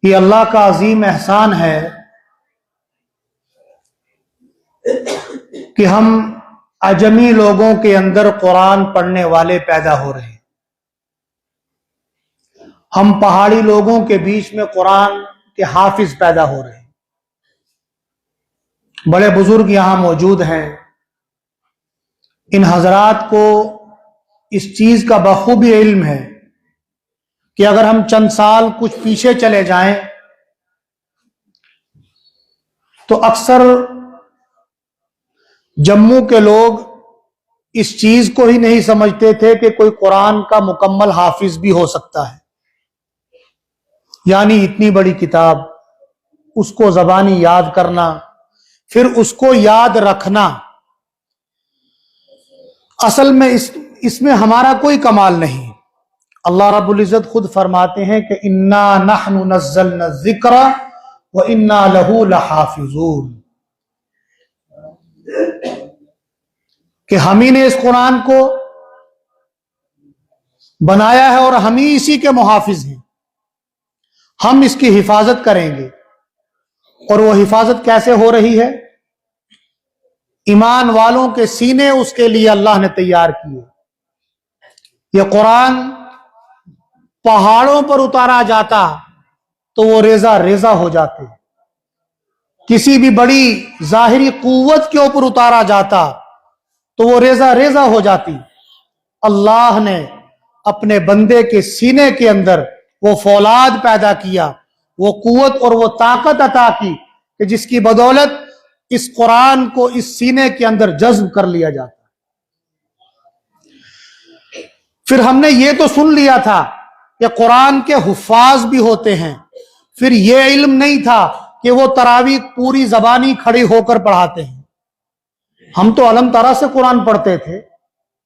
کہ اللہ کا عظیم احسان ہے کہ ہم اجمی لوگوں کے اندر قرآن پڑھنے والے پیدا ہو رہے ہیں. ہم پہاڑی لوگوں کے بیچ میں قرآن کے حافظ پیدا ہو رہے ہیں. بڑے بزرگ یہاں موجود ہیں. ان حضرات کو اس چیز کا بخوبی علم ہے کہ اگر ہم چند سال کچھ پیچھے چلے جائیں تو اکثر جموں کے لوگ اس چیز کو ہی نہیں سمجھتے تھے کہ کوئی قرآن کا مکمل حافظ بھی ہو سکتا ہے. یعنی اتنی بڑی کتاب، اس کو زبانی یاد کرنا، پھر اس کو یاد رکھنا، اصل میں اس میں ہمارا کوئی کمال نہیں. اللہ رب العزت خود فرماتے ہیں کہ انا نحن نزلنا الذکر وانا لہ لحافظون، کہ ہم ہی نے اس قرآن کو بنایا ہے اور ہم ہی اسی کے محافظ ہیں. ہم اس کی حفاظت کریں گے. اور وہ حفاظت کیسے ہو رہی ہے؟ ایمان والوں کے سینے اس کے لیے اللہ نے تیار کیے. یہ قرآن پہاڑوں پر اتارا جاتا تو وہ ریزہ ریزہ ہو جاتے. کسی بھی بڑی ظاہری قوت کے اوپر اتارا جاتا تو وہ ریزہ ریزہ ہو جاتی. اللہ نے اپنے بندے کے سینے کے اندر وہ فولاد پیدا کیا، وہ قوت اور وہ طاقت عطا کی کہ جس کی بدولت اس قرآن کو اس سینے کے اندر جذب کر لیا جاتا. پھر ہم نے یہ تو سن لیا تھا کہ قرآن کے حفاظ بھی ہوتے ہیں. پھر یہ علم نہیں تھا کہ وہ تراویح پوری زبانی کھڑی ہو کر پڑھاتے ہیں. ہم تو علم طرح سے قرآن پڑھتے تھے.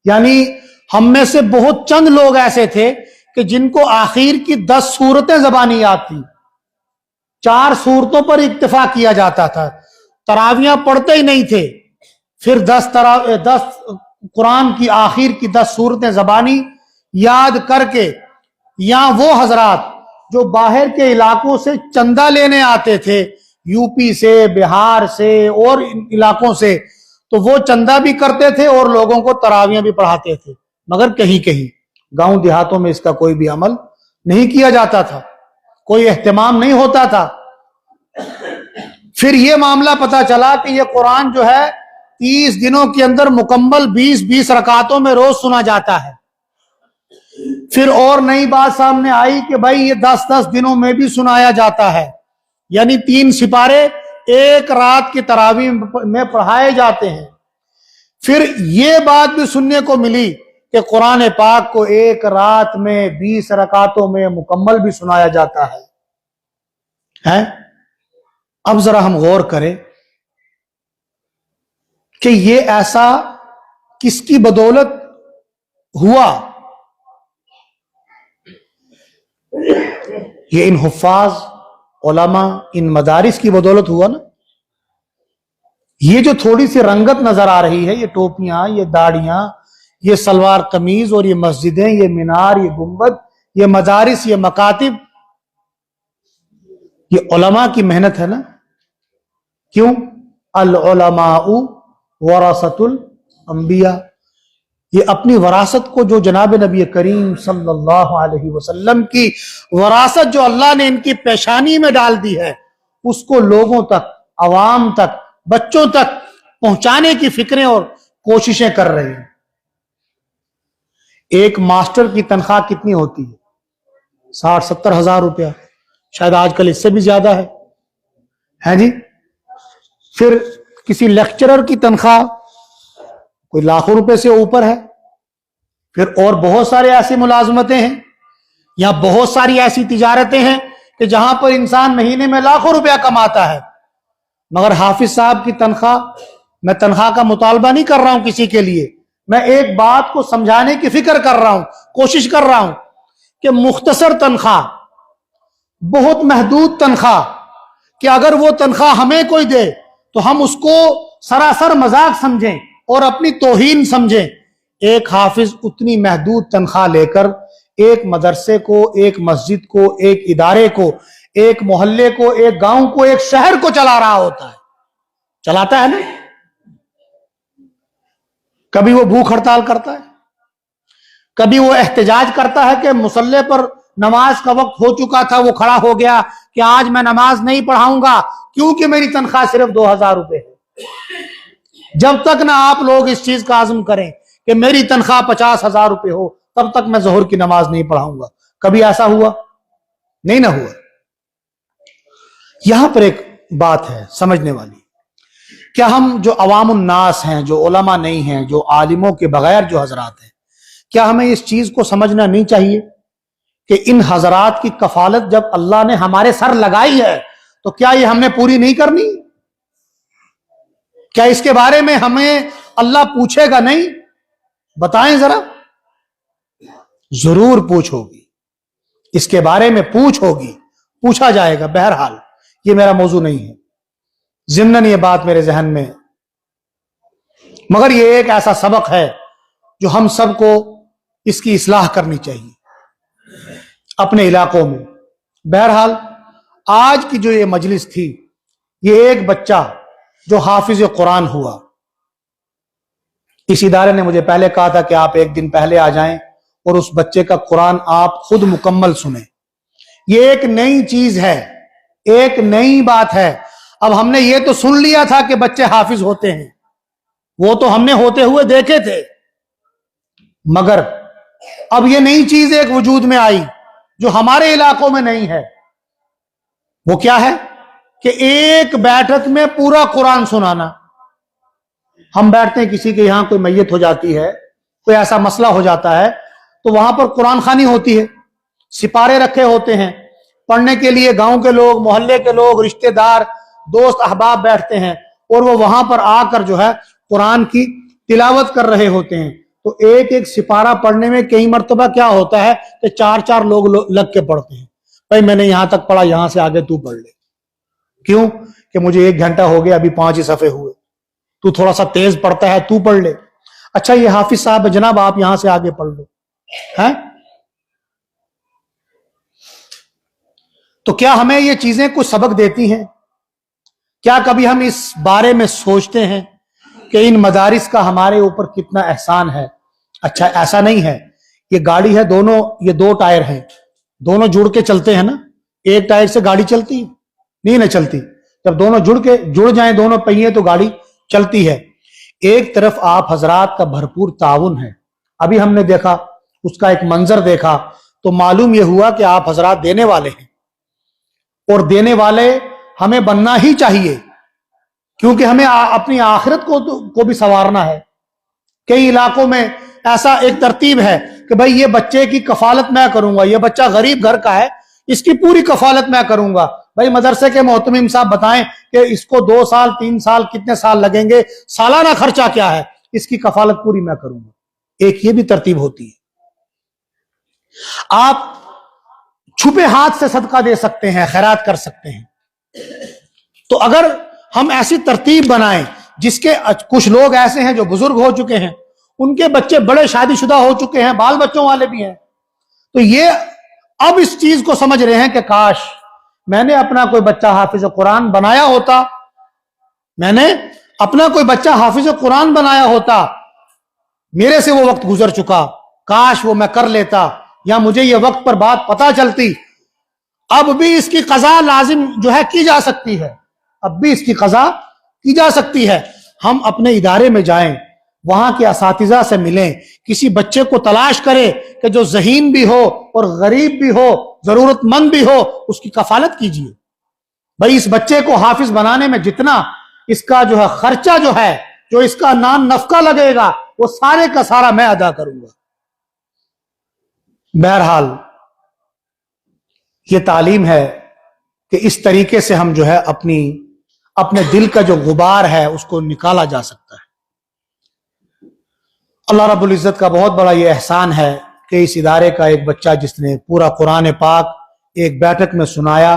یعنی ہم میں سے بہت چند لوگ ایسے تھے کہ جن کو آخر کی 10 سورتیں زبانی یاد تھی. 4 سورتوں پر اکتفا کیا جاتا تھا. تراویاں پڑھتے ہی نہیں تھے. پھر 10 قرآن کی آخر کی 10 سورتیں زبانی یاد کر کے، یا وہ حضرات جو باہر کے علاقوں سے چندہ لینے آتے تھے، یو پی سے، بہار سے اور علاقوں سے، تو وہ چندہ بھی کرتے تھے اور لوگوں کو تراویاں بھی پڑھاتے تھے. مگر کہیں کہیں گاؤں دیہاتوں میں اس کا کوئی بھی عمل نہیں کیا جاتا تھا، کوئی اہتمام نہیں ہوتا تھا. پھر یہ معاملہ پتا چلا کہ یہ قرآن جو ہے 30 دنوں کے اندر مکمل 20 رکعتوں میں روز سنا جاتا ہے. پھر اور نئی بات سامنے آئی کہ بھائی یہ 10 دنوں میں بھی سنایا جاتا ہے. یعنی 3 سپارے ایک رات کی تراویح میں پڑھائے جاتے ہیں. پھر یہ بات بھی سننے کو ملی کہ قرآن پاک کو ایک رات میں 20 رکعتوں میں مکمل بھی سنایا جاتا ہے. اب ذرا ہم غور کریں کہ یہ ایسا کس کی بدولت ہوا؟ یہ ان حفاظ، علماء، ان مدارس کی بدولت ہوا نا. یہ جو تھوڑی سی رنگت نظر آ رہی ہے، یہ ٹوپیاں، یہ داڑیاں، یہ سلوار قمیض اور یہ مسجدیں، یہ مینار، یہ گنبد، یہ مدارس، یہ مکاتب، یہ علماء کی محنت ہے نا. کیوں؟ العلماء ورثۃ الانبیاء. یہ اپنی وراثت کو جو جناب نبی کریم صلی اللہ علیہ وسلم کی وراثت جو اللہ نے ان کی پیشانی میں ڈال دی ہے، اس کو لوگوں تک، عوام تک، بچوں تک پہنچانے کی فکریں اور کوششیں کر رہے ہیں. ایک ماسٹر کی تنخواہ کتنی ہوتی ہے؟ 60-70 ہزار روپیہ، شاید آج کل اس سے بھی زیادہ ہے جی. پھر کسی لیکچرر کی تنخواہ کوئی لاکھوں روپے سے اوپر ہے. پھر اور بہت سارے ایسی ملازمتیں ہیں یا بہت ساری ایسی تجارتیں ہیں کہ جہاں پر انسان مہینے میں لاکھوں روپیہ کماتا ہے. مگر حافظ صاحب کی تنخواہ، میں تنخواہ کا مطالبہ نہیں کر رہا ہوں کسی کے لیے، میں ایک بات کو سمجھانے کی فکر کر رہا ہوں، کوشش کر رہا ہوں کہ مختصر تنخواہ، بہت محدود تنخواہ، کہ اگر وہ تنخواہ ہمیں کوئی دے تو ہم اس کو سراسر مذاق سمجھیں اور اپنی توہین سمجھیں. ایک حافظ اتنی محدود تنخواہ لے کر ایک مدرسے کو، ایک مسجد کو، ایک ادارے کو ایک محلے کو, ایک گاؤں کو, ایک شہر کو چلا رہا ہوتا ہے, چلاتا ہے نا. کبھی وہ بھوک ہڑتال کرتا ہے, کبھی وہ احتجاج کرتا ہے کہ مصلی پر نماز کا وقت ہو چکا تھا, وہ کھڑا ہو گیا کہ آج میں نماز نہیں پڑھاؤں گا کیونکہ میری تنخواہ صرف 2000 روپے ہے. جب تک نہ آپ لوگ اس چیز کا عزم کریں کہ میری تنخواہ 50,000 روپے ہو, تب تک میں ظہر کی نماز نہیں پڑھاؤں گا. کبھی ایسا ہوا؟ نہیں نہ ہوا. یہاں پر ایک بات ہے سمجھنے والی. کیا ہم جو عوام الناس ہیں, جو علماء نہیں ہیں, جو عالموں کے بغیر جو حضرات ہیں, کیا ہمیں اس چیز کو سمجھنا نہیں چاہیے کہ ان حضرات کی کفالت جب اللہ نے ہمارے سر لگائی ہے تو کیا یہ ہم نے پوری نہیں کرنی؟ کیا اس کے بارے میں ہمیں اللہ پوچھے گا نہیں؟ بتائیں ذرا. ضرور پوچھ ہوگی, اس کے بارے میں پوچھ ہوگی, پوچھا جائے گا. بہرحال یہ میرا موضوع نہیں ہے, ضمناً یہ بات میرے ذہن میں, مگر یہ ایک ایسا سبق ہے جو ہم سب کو اس کی اصلاح کرنی چاہیے اپنے علاقوں میں. بہرحال آج کی جو یہ مجلس تھی, یہ ایک بچہ جو حافظ قرآن ہوا, اس ادارے نے مجھے پہلے کہا تھا کہ آپ ایک دن پہلے آ جائیں اور اس بچے کا قرآن آپ خود مکمل سنیں. یہ ایک نئی چیز ہے, ایک نئی بات ہے. اب ہم نے یہ تو سن لیا تھا کہ بچے حافظ ہوتے ہیں, وہ تو ہم نے ہوتے ہوئے دیکھے تھے, مگر اب یہ نئی چیز ایک وجود میں آئی جو ہمارے علاقوں میں نہیں ہے. وہ کیا ہے کہ ایک بیٹھک میں پورا قرآن سنانا. ہم بیٹھتے ہیں, کسی کے یہاں کوئی میت ہو جاتی ہے, کوئی ایسا مسئلہ ہو جاتا ہے, تو وہاں پر قرآن خوانی ہوتی ہے, سپارے رکھے ہوتے ہیں پڑھنے کے لیے, گاؤں کے لوگ, محلے کے لوگ, رشتہ دار, دوست احباب بیٹھتے ہیں اور وہ وہاں پر آ کر جو ہے قرآن کی تلاوت کر رہے ہوتے ہیں. تو ایک ایک سپارہ پڑھنے میں کئی مرتبہ کیا ہوتا ہے کہ 4 لوگ لگ کے پڑھتے ہیں. بھائی میں نے یہاں تک پڑھا, یہاں سے آگے تو پڑھ لے. کیوں کہ مجھے 1 گھنٹہ ہو گیا, ابھی 5 ہی صفحے ہوئے, تو تھوڑا سا تیز پڑھتا ہے, تو پڑھ لے. اچھا یہ حافظ صاحب جناب آپ یہاں سے آگے پڑھ لو. ہیں تو کیا ہمیں یہ چیزیں کچھ سبق دیتی ہیں؟ کیا کبھی ہم اس بارے میں سوچتے ہیں کہ ان مدارس کا ہمارے اوپر کتنا احسان ہے؟ اچھا ایسا نہیں ہے, یہ گاڑی ہے, دونوں یہ 2 ٹائر ہیں, دونوں جڑ کے چلتے ہیں نا. ایک ٹائر سے گاڑی چلتی نہیں نہ چلتی, جب دونوں جڑ جائیں دونوں پہیے تو گاڑی چلتی ہے. ایک طرف آپ حضرات کا بھرپور تعاون ہے. ابھی ہم نے دیکھا, اس کا ایک منظر دیکھا تو معلوم یہ ہوا کہ آپ حضرات دینے والے ہیں, اور دینے والے ہمیں بننا ہی چاہیے, کیونکہ ہمیں اپنی آخرت کو بھی سنوارنا ہے. کئی علاقوں میں ایسا ایک ترتیب ہے کہ بھائی یہ بچے کی کفالت میں کروں گا, یہ بچہ غریب گھر کا ہے, اس کی پوری کفالت میں کروں گا. بھائی مدرسے کے محتمم صاحب بتائیں کہ اس کو 2 سال 3 سال کتنے سال لگیں گے, سالانہ خرچہ کیا ہے, اس کی کفالت پوری میں کروں گا. ایک یہ بھی ترتیب ہوتی ہے. آپ چھپے ہاتھ سے صدقہ دے سکتے ہیں, خیرات کر سکتے ہیں. تو اگر ہم ایسی ترتیب بنائیں, جس کے کچھ لوگ ایسے ہیں جو بزرگ ہو چکے ہیں, ان کے بچے بڑے شادی شدہ ہو چکے ہیں, بال بچوں والے بھی ہیں, تو یہ اب اس چیز کو سمجھ رہے ہیں کہ کاش میں نے اپنا کوئی بچہ حافظ قرآن بنایا ہوتا, میں نے اپنا کوئی بچہ حافظ قرآن بنایا ہوتا, میرے سے وہ وقت گزر چکا, کاش وہ میں کر لیتا, یا مجھے یہ وقت پر بات پتا چلتی. اب بھی اس کی قضا لازم جو ہے کی جا سکتی ہے, اب بھی اس کی قضا کی جا سکتی ہے. ہم اپنے ادارے میں جائیں, وہاں کے اساتذہ سے ملیں, کسی بچے کو تلاش کرے کہ جو ذہین بھی ہو اور غریب بھی ہو, ضرورت مند بھی ہو, اس کی کفالت کیجیے. بھائی اس بچے کو حافظ بنانے میں جتنا اس کا جو ہے خرچہ جو ہے, جو اس کا نان نفقہ لگے گا, وہ سارے کا سارا میں ادا کروں گا. بہرحال یہ تعلیم ہے کہ اس طریقے سے ہم جو ہے اپنے دل کا جو غبار ہے اس کو نکالا جا سکتا ہے. اللہ رب العزت کا بہت بڑا یہ احسان ہے کہ اس ادارے کا ایک بچہ جس نے پورا قرآن پاک ایک بیٹھک میں سنایا,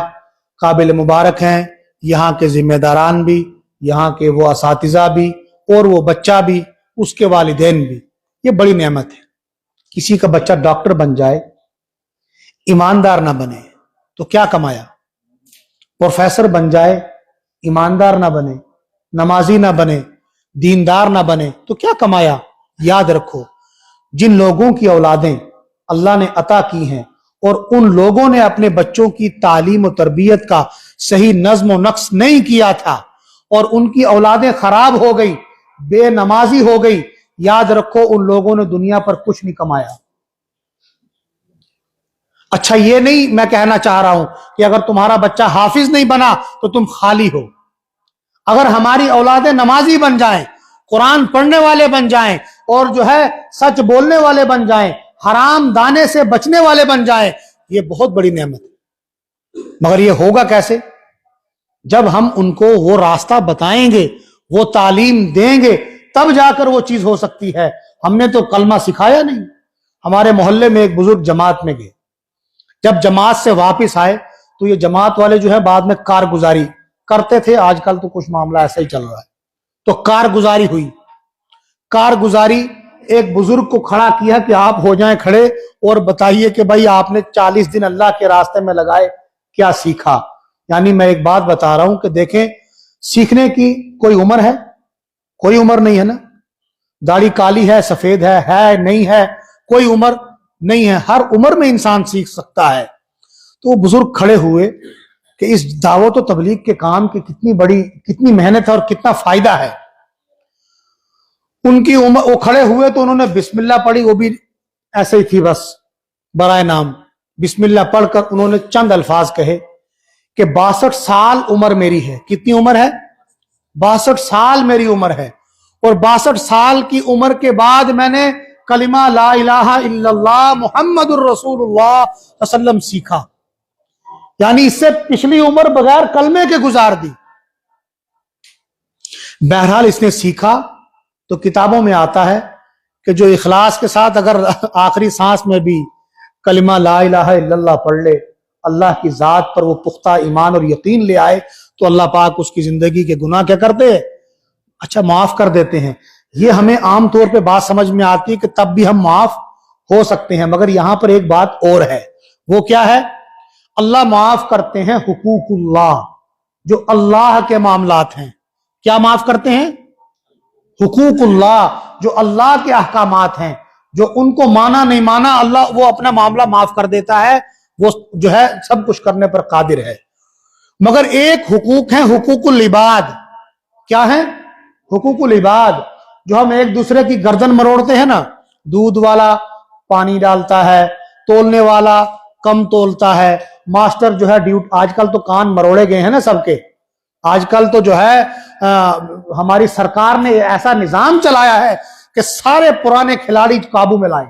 قابل مبارک ہیں یہاں کے ذمہ داران بھی, یہاں کے وہ اساتذہ بھی, اور وہ بچہ بھی, اس کے والدین بھی. یہ بڑی نعمت ہے. کسی کا بچہ ڈاکٹر بن جائے, ایماندار نہ بنے, تو کیا کمایا؟ प्रोफेसर बन जाए, ईमानदार ना बने, नमाजी ना बने, दीनदार ना बने तो क्या कमाया? याद रखो, जिन लोगों की औलादें अल्लाह ने अता की हैं और उन लोगों ने अपने बच्चों की तालीम और तरबियत का सही नज्म व नक्श नहीं किया था और उनकी औलादें खराब हो गई, बेनमाजी हो गई, याद रखो उन लोगों ने दुनिया पर कुछ नहीं कमाया। अच्छा, ये नहीं मैं कहना चाह रहा हूं कि अगर तुम्हारा बच्चा हाफिज नहीं बना तो तुम खाली हो। अगर हमारी औलादें नमाजी बन जाएं, कुरान पढ़ने वाले बन जाएं और जो है सच बोलने वाले बन जाएं, हराम दाने से बचने वाले बन जाएं, ये बहुत बड़ी नेमत है। मगर ये होगा कैसे? जब हम उनको वो रास्ता बताएंगे, वो तालीम देंगे, तब जाकर वो चीज हो सकती है। हमने तो कलमा सिखाया नहीं। हमारे मोहल्ले में एक बुजुर्ग जमात में गए, जब जमात से वापस आए तो ये जमात वाले जो है बाद में कारगुजारी करते थे, आजकल तो कुछ मामला ऐसा ही चल रहा है। तो कारगुजारी हुई। कारगुजारी, एक बुजुर्ग को खड़ा किया कि आप हो जाएं खड़े और बताइए कि भाई आपने 40 दिन अल्लाह के रास्ते में लगाए, क्या सीखा? यानी मैं एक बात बता रहा हूं कि देखें, सीखने की कोई उम्र है? कोई उम्र नहीं है ना। दाढ़ी काली है, सफेद है नहीं है, कोई उम्र नहीं है। हर उम्र में इंसान सीख सकता है। तो वो बुजुर्ग खड़े हुए कि इस दावत और तबलीग के काम की कितनी मेहनत है और कितना फायदा है। उनकी उम्र, वो खड़े हुए तो उन्होंने बिस्मिल्लाह पढ़ी, वो भी ऐसे ही थी बस बराए नाम। बिस्मिल्लाह पढ़कर उन्होंने चंद अल्फाज कहे कि 62 साल उम्र मेरी है। कितनी उम्र है? 62 साल मेरी उम्र है और 62 साल की उम्र के बाद मैंने कलिमा ला इलाहा इल्लल्लाह मुहम्मदुर रसूलुल्लाह सल्लम सीखा। यानी इससे पिछली उम्र बगैर कलमे के गुजार दी। बहरहाल इसने सीखा। तो किताबों में आता है कि जो इखलास के साथ अगर आखिरी सांस में भी कलिमा ला इलाहा इल्लल्लाह पढ़ ले, अल्लाह की जात पर वो पुख्ता ईमान और यकीन ले आए, तो अल्लाह पाक उसकी जिंदगी के गुनाह क्या करते हैं? अच्छा, माफ कर देते हैं। ये हमें आम तौर पे बात समझ में आती है कि तब भी हम माफ हो सकते हैं, मगर यहां पर एक बात और है। वो क्या है? अल्लाह माफ करते हैं हुकूकुल्लाह, जो अल्लाह के मामलात हैं। क्या माफ करते हैं? हुकूकुल्लाह, जो अल्लाह के अहकामात हैं, जो उनको माना नहीं माना अल्लाह वो अपना मामला माफ कर देता है। वो जो है सब कुछ करने पर कादिर है। मगर एक हुकूक है हुकूकुल इबाद। क्या है? हुकूकुल इबाद, जो हम एक दूसरे की गर्दन मरोड़ते हैं ना। दूध वाला पानी डालता है, तोलने वाला कम तोलता है, मास्टर जो है आजकल तो कान मरोड़े गए हैं ना सबके। आजकल तो जो है हमारी सरकार ने ऐसा निजाम चलाया है कि सारे पुराने खिलाड़ी काबू में लाए,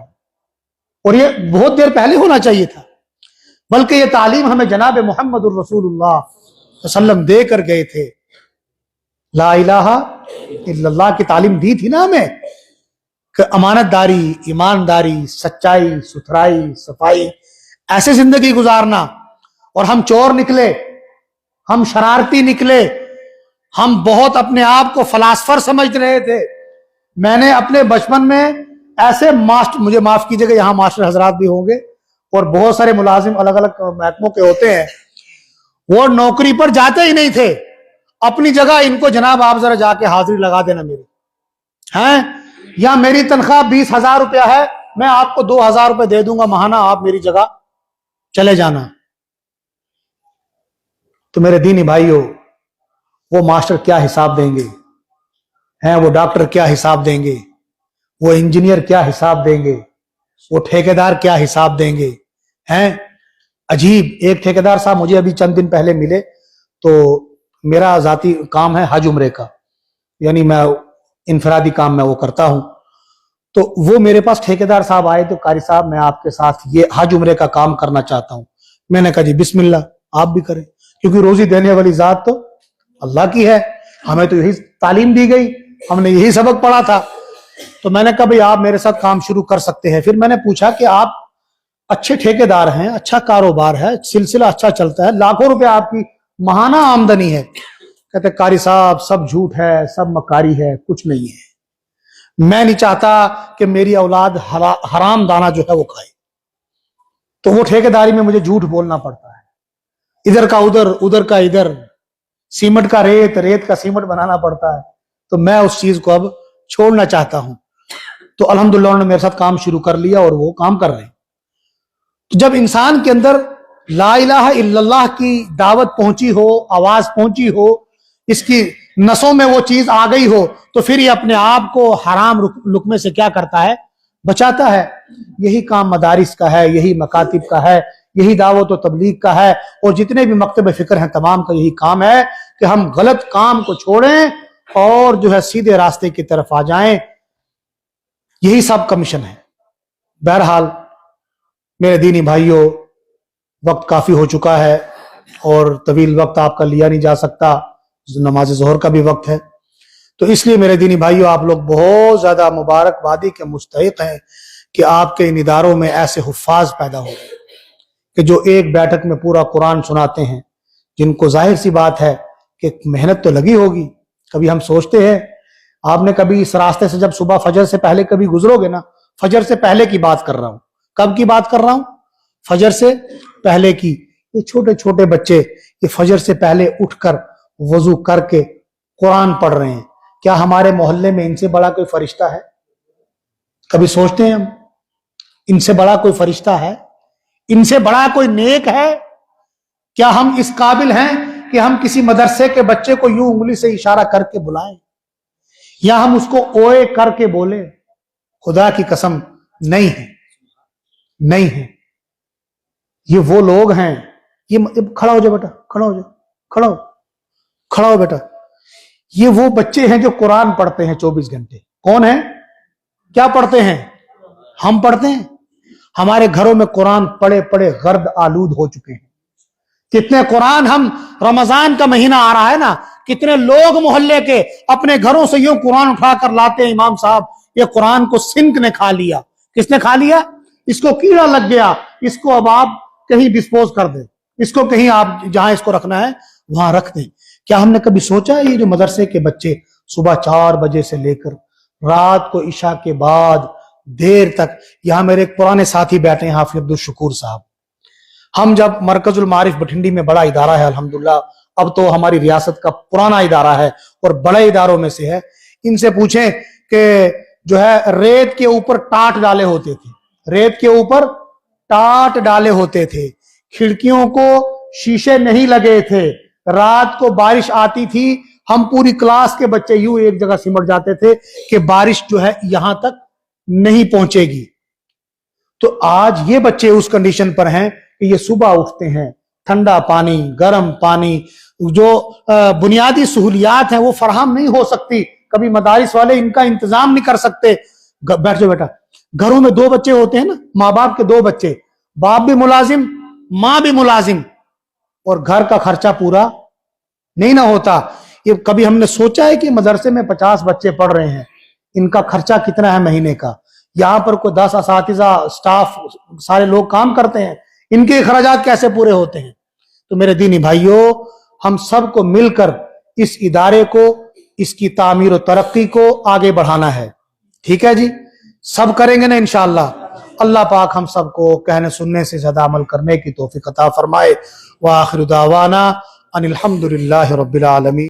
और ये बहुत देर पहले होना चाहिए था। बल्कि ये तालीम हमें जनाब मुहम्मदुर रसूलुल्लाह सल्लम दे कर गए थे। ला इलाहा इल्लल्लाह की तालीम दी थी ना हमें कि अमानतदारी, ईमानदारी, सच्चाई, सुथराई, सफाई, ऐसे जिंदगी गुजारना। और हम चोर निकले, हम शरारती निकले, हम बहुत अपने आप को फलासफर समझ रहे थे। मैंने अपने बचपन में ऐसे मास्टर, मुझे माफ कीजिएगा यहां मास्टर हजरात भी होंगे और बहुत सारे मुलाजिम अलग अलग महकमों के होते हैं, वो नौकरी पर जाते ही नहीं थे। अपनी जगह इनको जनाब आप जरा जाके हाजिरी लगा देना मेरी, हैं, या मेरी तनख्वाह 20,000 रुपया है, मैं आपको 2,000 रुपये दे दूंगा महाना, आप मेरी जगह चले जाना। तो मेरे दीनी भाइयों, वो मास्टर क्या हिसाब देंगे? हैं, वो डॉक्टर क्या हिसाब देंगे? वो इंजीनियर क्या हिसाब देंगे? वो ठेकेदार क्या हिसाब देंगे? हैं, अजीब। एक ठेकेदार साहब मुझे अभी चंद दिन पहले मिले। तो मेरा जाती काम है हज उम्रे का, यानी मैं इनफरादी काम मैं वो करता हूं। तो वो मेरे पास ठेकेदार साहब आए तो कारी साहब मैं आपके साथ ये हज उम्रे का काम करना चाहता हूं। मैंने कहा जी बिस्मिल्लाह आप भी करें, क्योंकि रोजी देने वाली जात तो अल्लाह की है। हमें तो यही तालीम दी गई, हमने यही सबक पढ़ा था। तो मैंने कहा भाई आप मेरे साथ काम शुरू कर सकते हैं। फिर मैंने पूछा कि आप अच्छे ठेकेदार हैं, अच्छा कारोबार है, सिलसिला अच्छा चलता है, लाखों रुपए आपकी महाना आमदनी है। कहते कारी साहब सब झूठ है, सब मकारी है, कुछ नहीं है। मैं नहीं चाहता कि मेरी औलाद हराम दाना जो है वो खाए, तो वो ठेकेदारी में मुझे झूठ बोलना पड़ता है। इधर का उधर, उधर का इधर, सीमेंट का रेत, रेत का सीमेंट बनाना पड़ता है। तो मैं उस चीज को अब छोड़ना चाहता हूं। तो अल्हम्दुलिल्लाह उन्होंने मेरे साथ काम शुरू कर लिया और वो काम कर रहे हैं। तो जब इंसान के अंदर ला इलाहा इल्लल्लाह की दावत पहुंची हो, आवाज पहुंची हो, इसकी नसों में वो चीज आ गई हो, तो फिर ये अपने आप को हराम लुकमे से क्या करता है, बचाता है। यही काम मदारिस का है, यही मकातिब का है, यही दावत और तबलीग का है, और जितने भी मकतब फिक्र हैं तमाम का यही काम है कि हम गलत काम को छोड़ें और जो है सीधे रास्ते की तरफ आ जाएं। यही सब का मिशन है। बहरहाल मेरे दीनी भाइयों, वक्त काफी हो चुका है और तवील वक्त आपका लिया नहीं जा सकता, नमाज ज़ोहर का भी वक्त है। तो इसलिए मेरे दीनी भाइयों, आप लोग बहुत ज्यादा मुबारकबादी के मुस्तहिक हैं कि आपके इन इदारों में ऐसे हुफ्फाज पैदा हो गए कि जो एक बैठक में पूरा कुरान सुनाते हैं, जिनको जाहिर सी बात है कि मेहनत तो लगी होगी। कभी हम सोचते हैं, आपने कभी इस रास्ते से जब सुबह फजर से पहले कभी गुजरोगे ना, फजर से पहले की बात कर रहा हूं, कब की बात कर रहा हूं, फजर से पहले की। ये छोटे छोटे बच्चे ये फजर से पहले उठकर वजू करके कुरान पढ़ रहे हैं। क्या हमारे मोहल्ले में इनसे बड़ा कोई फरिश्ता है? कभी सोचते हैं हम, इनसे बड़ा कोई फरिश्ता है? इनसे बड़ा कोई नेक है? क्या हम इस काबिल हैं कि हम किसी मदरसे के बच्चे को यूं उंगली से इशारा करके बुलाएं, या हम उसको ओए करके बोले? खुदा की कसम नहीं है, नहीं है। ये वो लोग हैं, ये खड़ा हो जाओ बेटा, खड़ा हो जाओ, खड़ा हो, खड़ा हो बेटा। ये वो बच्चे हैं जो कुरान पढ़ते हैं 24 घंटे। कौन है? क्या पढ़ते हैं? हम पढ़ते हैं। हमारे घरों में कुरान पढ़े पढ़े गर्द आलूद हो चुके हैं। कितने कुरान, हम रमजान का महीना आ रहा है ना, कितने लोग मोहल्ले के अपने घरों से यूं कुरान उठाकर लाते हैं, इमाम साहब ये कुरान को सिंक ने खा लिया। किसने खा लिया? इसको कीड़ा लग गया, इसको अब आप कहीं डिस्पोज कर दें, इसको कहीं आप जहां इसको रखना है वहां रख दें। क्या हमने कभी सोचा है ये जो मदरसे के बच्चे सुबह 4 बजे से लेकर रात को इशा के बाद देर तक, यहां मेरे एक पुराने साथी बैठे हैं हाफिज अब्दुल शकूर साहब। हम जब मरकजुल मारिफ बठिंडी में बड़ा इदारा है अल्हम्दुलिल्लाह, अब तो हमारी रियासत का पुराना इदारा है और बड़े इदारों में से है। इनसे पूछें कि जो है रेत के ऊपर टाट डाले होते थे, रेत के ऊपर टाट डाले होते थे, खिड़कियों को शीशे नहीं लगे थे, रात को बारिश आती थी, हम पूरी क्लास के बच्चे यूं एक जगह सिमट जाते थे कि बारिश जो है यहां तक नहीं पहुंचेगी। तो आज ये बच्चे उस कंडीशन पर हैं कि ये सुबह उठते हैं, ठंडा पानी, गर्म पानी, जो बुनियादी सहूलियात हैं वो फराहम नहीं हो सकती, कभी मदारिस वाले इनका इंतजाम नहीं कर सकते। बैठ जाओ बेटा। घरों में 2 बच्चे होते हैं ना, माँ बाप के 2 बच्चे, बाप भी मुलाजिम, माँ भी मुलाजिम, और घर का खर्चा पूरा नहीं ना होता। ये कभी हमने सोचा है कि मदरसे में 50 बच्चे पढ़ रहे हैं, इनका खर्चा कितना है महीने का? यहां पर कोई 10 असातिज़ा, स्टाफ, सारे लोग काम करते हैं, इनके अखराजात कैसे पूरे होते हैं? तो मेरे दीनी भाइयों, हम सबको मिलकर इस इदारे को, इसकी तामीर और तरक्की को आगे बढ़ाना है। ठीक है जी, सब करेंगे ना इंशाअल्लाह। अल्लाह पाक हम सबको कहने सुनने से ज्यादा अमल करने की तौफीक अता फरमाए। व आखिर दावाना अनिल हम्दुलिल्लाहि रब्बिल आलमीन।